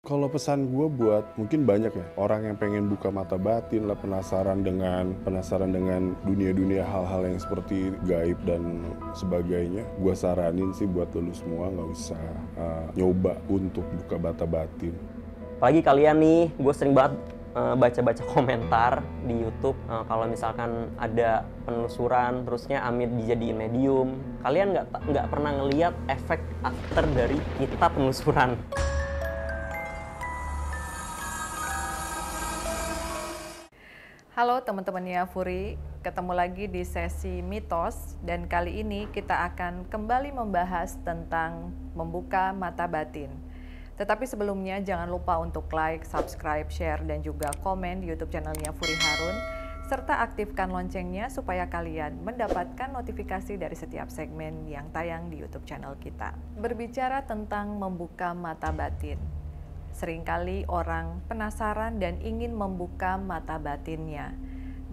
Kalau pesan gue buat mungkin banyak ya, orang yang pengen buka mata batin lah, penasaran dengan dunia-dunia hal-hal yang seperti gaib dan sebagainya. Gue saranin sih buat lu semua nggak usah nyoba untuk buka mata batin. Apalagi kalian nih, gue sering banget baca-baca komentar di YouTube kalau misalkan ada penelusuran, terusnya Amit dijadiin medium. Kalian nggak pernah ngelihat efek after dari kita penelusuran. Halo teman-temannya Furi, ketemu lagi di sesi mitos dan kali ini kita akan kembali membahas tentang membuka mata batin. Tetapi sebelumnya jangan lupa untuk like, subscribe, share, dan juga komen di YouTube channelnya Furi Harun, serta aktifkan loncengnya supaya kalian mendapatkan notifikasi dari setiap segmen yang tayang di YouTube channel kita. Berbicara tentang membuka mata batin. Seringkali orang penasaran dan ingin membuka mata batinnya,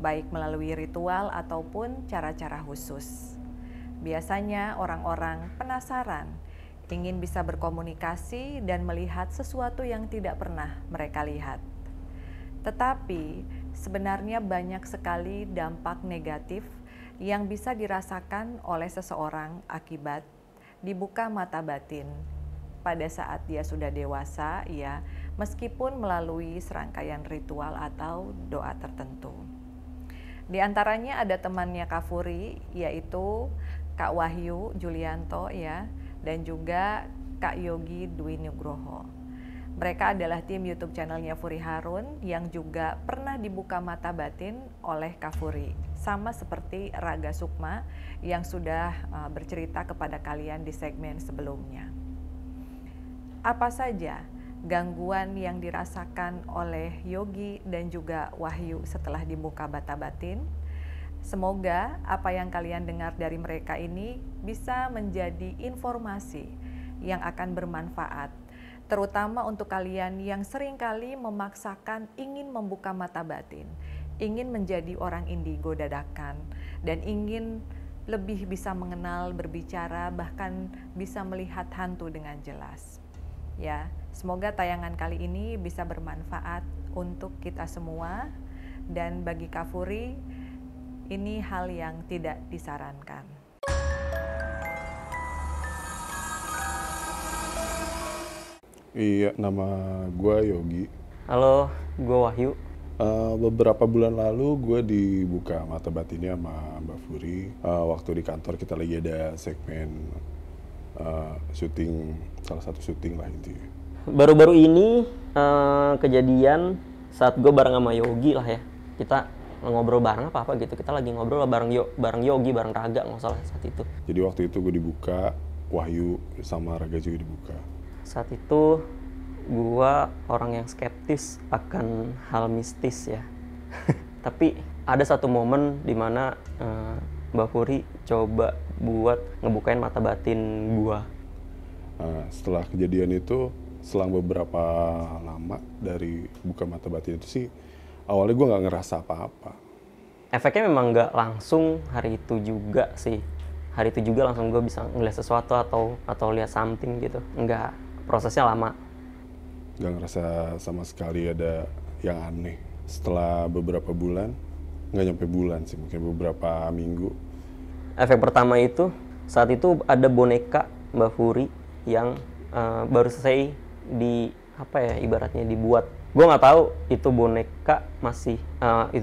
baik melalui ritual ataupun cara-cara khusus. Biasanya orang-orang penasaran, ingin bisa berkomunikasi dan melihat sesuatu yang tidak pernah mereka lihat. Tetapi sebenarnya banyak sekali dampak negatif yang bisa dirasakan oleh seseorang akibat dibuka mata batin. Pada saat dia sudah dewasa, ya, meskipun melalui serangkaian ritual atau doa tertentu. Di antaranya ada temannya Kak Furi, yaitu Kak Wahyu Julianto, ya, dan juga Kak Yogi Dwi Nugroho. Mereka adalah tim YouTube channelnya Furi Harun yang juga pernah dibuka mata batin oleh Kak Furi. Sama seperti Raga Sukma yang sudah bercerita kepada kalian di segmen sebelumnya. Apa saja gangguan yang dirasakan oleh Yogi dan juga Wahyu setelah dibuka mata batin? Semoga apa yang kalian dengar dari mereka ini bisa menjadi informasi yang akan bermanfaat, terutama untuk kalian yang seringkali memaksakan ingin membuka mata batin, ingin menjadi orang indigo dadakan, dan ingin lebih bisa mengenal, berbicara, bahkan bisa melihat hantu dengan jelas. Ya, semoga tayangan kali ini bisa bermanfaat untuk kita semua, dan bagi Kak Furi, ini hal yang tidak disarankan. Iya, nama gue Yogi. Halo, gue Wahyu. Beberapa bulan lalu gue dibuka mata batinnya sama Mbak Furi. Waktu di kantor kita lagi ada segmen syuting, salah satu syuting lah intinya. Baru-baru ini kejadian saat gue bareng sama Yogi lah ya. Kita ngobrol bareng apa gitu. Kita lagi ngobrol bareng Yogi, bareng Raga, nggak salah saat itu. Jadi waktu itu gue dibuka, Wahyu sama Raga juga dibuka. Saat itu gue orang yang skeptis akan hal mistis ya. Tapi ada satu momen di mana Mbak Furi coba buat ngebukain mata batin gue. Nah, setelah kejadian itu, selang beberapa lama dari buka mata batin itu sih, awalnya gue nggak ngerasa apa-apa. Efeknya memang nggak langsung hari itu juga sih. Hari itu juga langsung gue bisa ngeliat sesuatu atau lihat something gitu. Nggak, prosesnya lama. Nggak ngerasa sama sekali ada yang aneh. Setelah beberapa bulan, nggak nyampe bulan sih, mungkin beberapa minggu. Efek pertama itu, saat itu ada boneka Mbak Furi yang baru selesai ibaratnya dibuat. Gue nggak tahu itu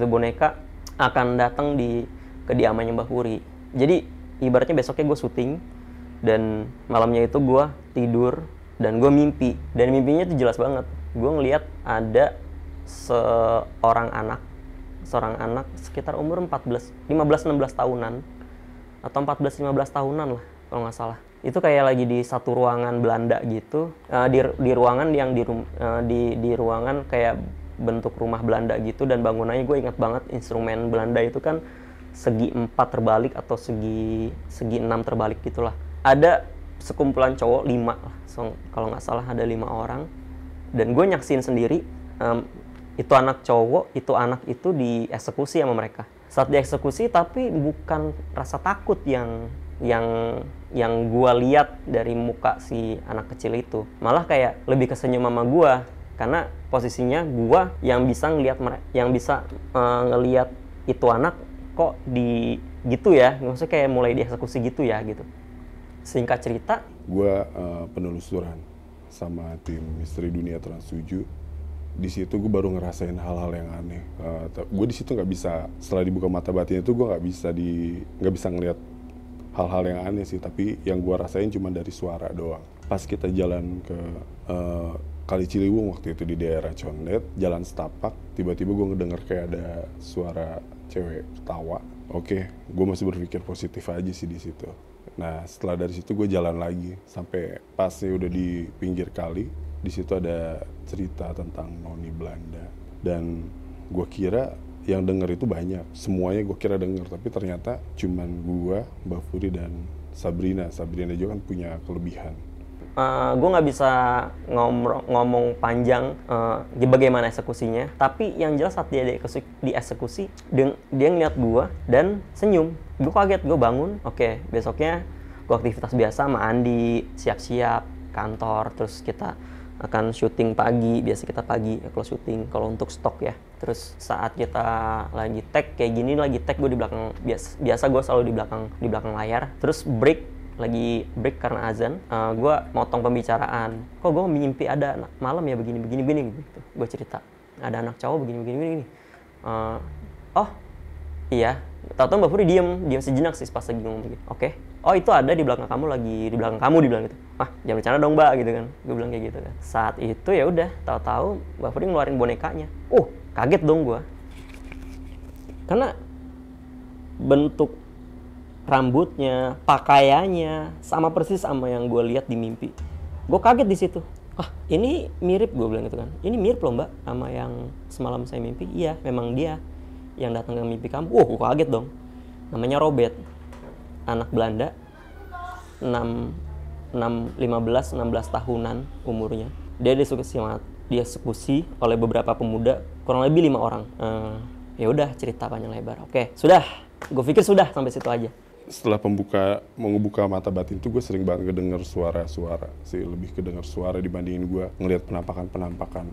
boneka akan datang di kediamannya Mbak Furi. Jadi ibaratnya besoknya gue syuting dan malamnya itu gue tidur dan gue mimpi, dan mimpinya itu jelas banget. Gue ngelihat ada seorang anak sekitar umur 15-16 tahunan atau 14-15 tahunan lah kalau nggak salah. Itu kayak lagi di satu ruangan Belanda gitu, di ruangan yang di ruangan kayak bentuk rumah Belanda gitu, dan bangunannya gue ingat banget instrumen Belanda itu kan segi 4 terbalik atau segi 6 terbalik gitulah. Ada sekumpulan cowok 5 lah, kalau nggak salah ada 5 orang, dan gue nyaksin sendiri itu anak cowok, itu anak itu dieksekusi sama mereka. Saat dieksekusi, tapi bukan rasa takut yang gue lihat dari muka si anak kecil itu, malah kayak lebih ke senyum sama gue. karena posisinya gue yang bisa ngelihat itu anak kok di gitu ya, maksudnya kayak mulai dieksekusi gitu ya gitu. Singkat cerita, gue penelusuran sama tim Misteri Dunia Trans 7. Di situ gue baru ngerasain hal-hal yang aneh. Gue di situ nggak bisa, setelah dibuka mata batin itu gue nggak bisa ngelihat hal-hal yang aneh sih. Tapi yang gue rasain cuma dari suara doang. Pas kita jalan ke Kali Ciliwung waktu itu di daerah Condet, jalan setapak, tiba-tiba gue ngedenger kayak ada suara cewek ketawa. Oke, gue masih berpikir positif aja sih di situ. Nah, setelah dari situ gue jalan lagi sampai pasnya udah di pinggir kali. Di situ ada cerita tentang noni Belanda. Dan gue kira yang denger itu banyak. Semuanya gue kira denger, tapi ternyata cuman gue, Mbak Furi, dan Sabrina. Sabrina juga kan punya kelebihan. Gue nggak bisa ngomong panjang bagaimana eksekusinya, tapi yang jelas saat dia dieksekusi, dia ngeliat gue dan senyum. Gue kaget, gue bangun, oke, besoknya gue aktivitas biasa, mandi, siap-siap kantor, terus kita akan syuting pagi, biasa kita pagi kalau syuting, kalau untuk stok ya. Terus saat kita lagi tag kayak gini, lagi tag gue di belakang, biasa gue selalu di belakang layar. Terus lagi break karena azan, gue motong pembicaraan. Kok gue mimpi ada anak malam ya begini gitu. Gue cerita, ada anak cowok begini. Oh iya, tahu-tahu Mbak Puri diem sejenak sih pas lagi ngomong gitu. Oke. Oh itu ada di belakang kamu, dibilang gitu. Ah jangan bercanda dong Mbak gitu kan. Gue bilang kayak gitu kan. Saat itu ya udah, tahu-tahu Mbak Puri ngeluarin bonekanya. Kaget dong gue. Karena bentuk rambutnya, pakaiannya sama persis sama yang gue lihat di mimpi. Gue kaget di situ. Ini mirip, gue bilang gitu kan. Ini mirip loh Mbak sama yang semalam saya mimpi. Iya, memang dia yang datang ke mimpi kamu. Gue kaget dong. Namanya Robert, anak Belanda, 15-16 tahunan umurnya. Dia dieksekusi oleh beberapa pemuda, kurang lebih 5 orang. Ya udah, cerita panjang lebar. Oke, sudah. Gue pikir sudah sampai situ aja. Setelah ngebuka mata batin itu gue sering banget kedenger suara-suara sih, lebih kedenger suara dibandingin gue ngelihat penampakan.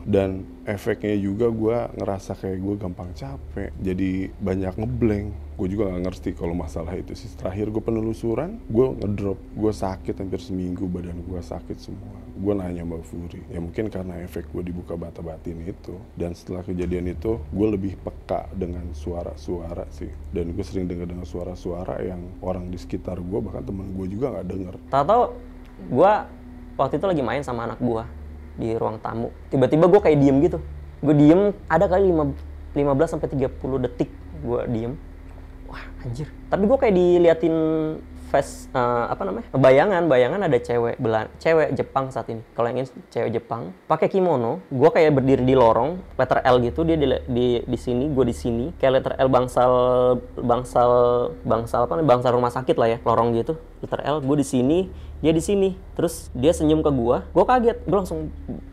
Dan efeknya juga gue ngerasa kayak gue gampang capek, jadi banyak ngeblank. Gue juga nggak ngerti kalau masalah itu sih. Terakhir gue penelusuran, gue ngedrop, gue sakit hampir seminggu, badan gue sakit semua. Gue nanya Mbak Furi, ya mungkin karena efek gue dibuka mata batin itu. Dan setelah kejadian itu, gue lebih peka dengan suara-suara sih. Dan gue sering dengar suara-suara yang orang di sekitar gue, bahkan temen gue juga nggak denger. Tahu-tahu gue waktu itu lagi main sama anak gue di ruang tamu. Tiba-tiba gue kayak diem gitu. Gue diem, ada kali 15-30 detik gue diem. Wah anjir. Tapi gue kayak diliatin face, bayangan ada cewek Jepang saat ini. Kalau yang ini cewek Jepang pakai kimono. Gue kayak berdiri di lorong letter L gitu, dia di sini, gue di sini. Kayak letter L bangsal rumah sakit lah ya, lorong gitu. Letter L, gue di sini, dia di sini. Terus dia senyum ke gue kaget. Gue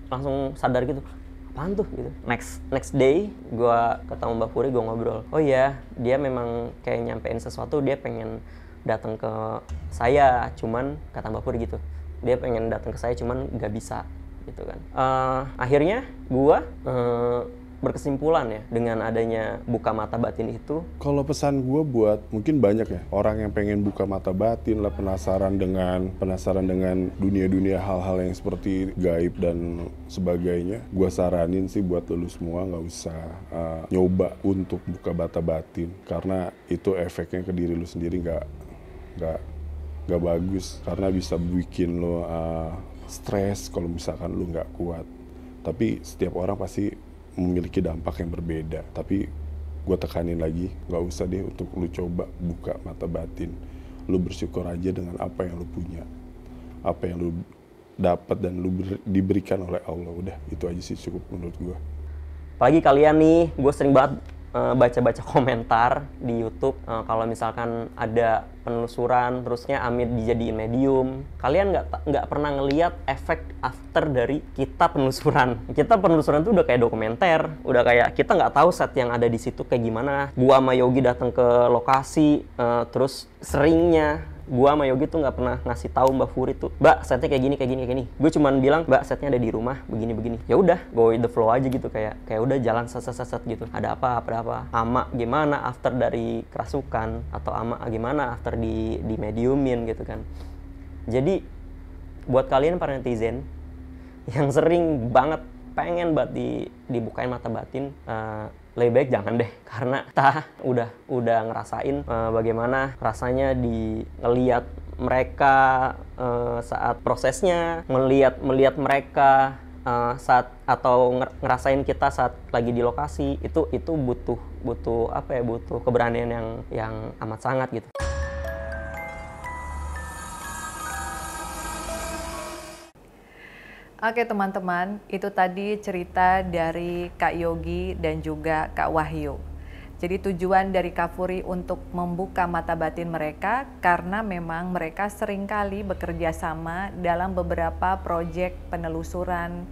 langsung sadar gitu. Apaan tuh gitu. Next day gue ketemu Mbak Puri, gue ngobrol. Oh iya, dia memang kayak nyampein sesuatu, dia pengen datang ke saya, cuman kata Mbak Puri gitu, dia pengen datang ke saya cuman nggak bisa gitu kan. Akhirnya gue berkesimpulan ya dengan adanya buka mata batin itu. Kalau pesan gue buat mungkin banyak ya orang yang pengen buka mata batin lah, penasaran dengan dunia-dunia hal-hal yang seperti gaib dan sebagainya. Gue saranin sih buat lu semua nggak usah nyoba untuk buka mata batin, karena itu efeknya ke diri lu sendiri nggak bagus, karena bisa bikin lo stres kalau misalkan lu nggak kuat. Tapi setiap orang pasti memiliki dampak yang berbeda. Tapi gue tekanin lagi, nggak usah deh untuk lu coba buka mata batin. Lu bersyukur aja dengan apa yang lu punya, apa yang lu dapat dan lu diberikan oleh Allah. Udah, itu aja sih cukup menurut gue. Apalagi kalian nih, gue sering banget baca-baca komentar di YouTube kalau misalkan ada penelusuran terusnya Amir dijadiin medium. Kalian nggak pernah ngelihat efek after dari kita penelusuran. Kita penelusuran tuh udah kayak dokumenter, udah kayak kita nggak tahu set yang ada di situ kayak gimana. Gua sama Yogi datang ke lokasi, terus seringnya Gua sama Yogi tuh nggak pernah ngasih tahu Mbak Furi tuh, Mbak setnya kayak gini. Gue cuman bilang, Mbak setnya ada di rumah begini. Ya udah, go with the flow aja gitu, kayak udah jalan set gitu. Ada apa. Ama gimana after dari kerasukan, atau Ama gimana after di mediumin gitu kan. Jadi buat kalian para netizen yang sering banget pengen banget dibukain mata batin, lebih baik jangan deh, karena kita udah ngerasain bagaimana rasanya ngelihat mereka saat prosesnya, melihat mereka saat atau ngerasain kita saat lagi di lokasi, itu butuh apa ya, butuh keberanian yang amat sangat gitu. Oke teman-teman, itu tadi cerita dari Kak Yogi dan juga Kak Wahyu. Jadi tujuan dari Kak Furi untuk membuka mata batin mereka karena memang mereka seringkali bekerja sama dalam beberapa proyek penelusuran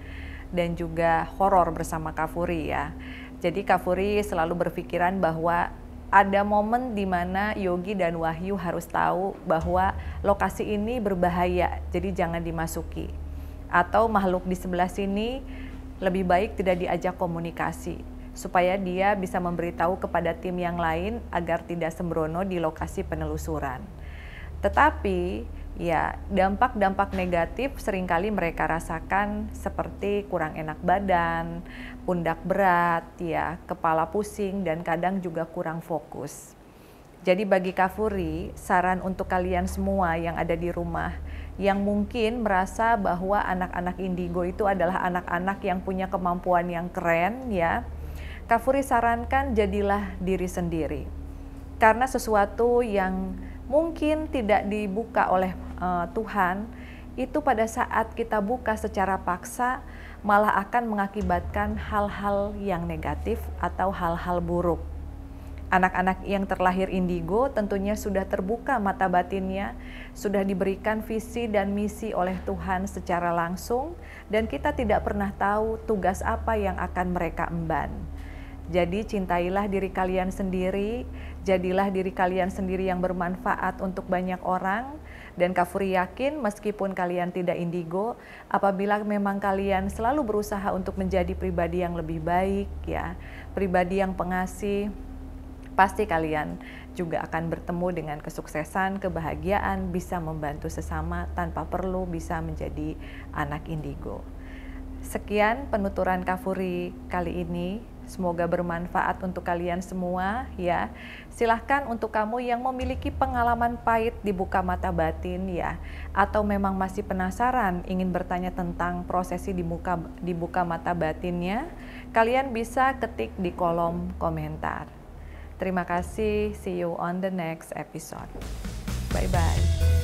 dan juga horor bersama Kak Furi ya. Jadi Kak Furi selalu berpikiran bahwa ada momen di mana Yogi dan Wahyu harus tahu bahwa lokasi ini berbahaya, jadi jangan dimasuki. Atau makhluk di sebelah sini lebih baik tidak diajak komunikasi supaya dia bisa memberitahu kepada tim yang lain agar tidak sembrono di lokasi penelusuran. Tetapi ya dampak-dampak negatif seringkali mereka rasakan seperti kurang enak badan, pundak berat, ya, kepala pusing dan kadang juga kurang fokus. Jadi bagi Kak Furi, saran untuk kalian semua yang ada di rumah yang mungkin merasa bahwa anak-anak indigo itu adalah anak-anak yang punya kemampuan yang keren ya, Kak Furi sarankan jadilah diri sendiri. Karena sesuatu yang mungkin tidak dibuka oleh Tuhan, itu pada saat kita buka secara paksa malah akan mengakibatkan hal-hal yang negatif atau hal-hal buruk. Anak-anak yang terlahir indigo tentunya sudah terbuka mata batinnya, sudah diberikan visi dan misi oleh Tuhan secara langsung, dan kita tidak pernah tahu tugas apa yang akan mereka emban. Jadi cintailah diri kalian sendiri, jadilah diri kalian sendiri yang bermanfaat untuk banyak orang, dan Kak Furi yakin meskipun kalian tidak indigo, apabila memang kalian selalu berusaha untuk menjadi pribadi yang lebih baik, ya, pribadi yang pengasih, pasti kalian juga akan bertemu dengan kesuksesan, kebahagiaan, bisa membantu sesama tanpa perlu bisa menjadi anak indigo. Sekian penuturan Kak Furi kali ini. Semoga bermanfaat untuk kalian semua ya. Silahkan untuk kamu yang memiliki pengalaman pahit dibuka mata batin ya, atau memang masih penasaran ingin bertanya tentang prosesi dibuka mata batinnya, kalian bisa ketik di kolom komentar. Terima kasih, see you on the next episode. Bye-bye.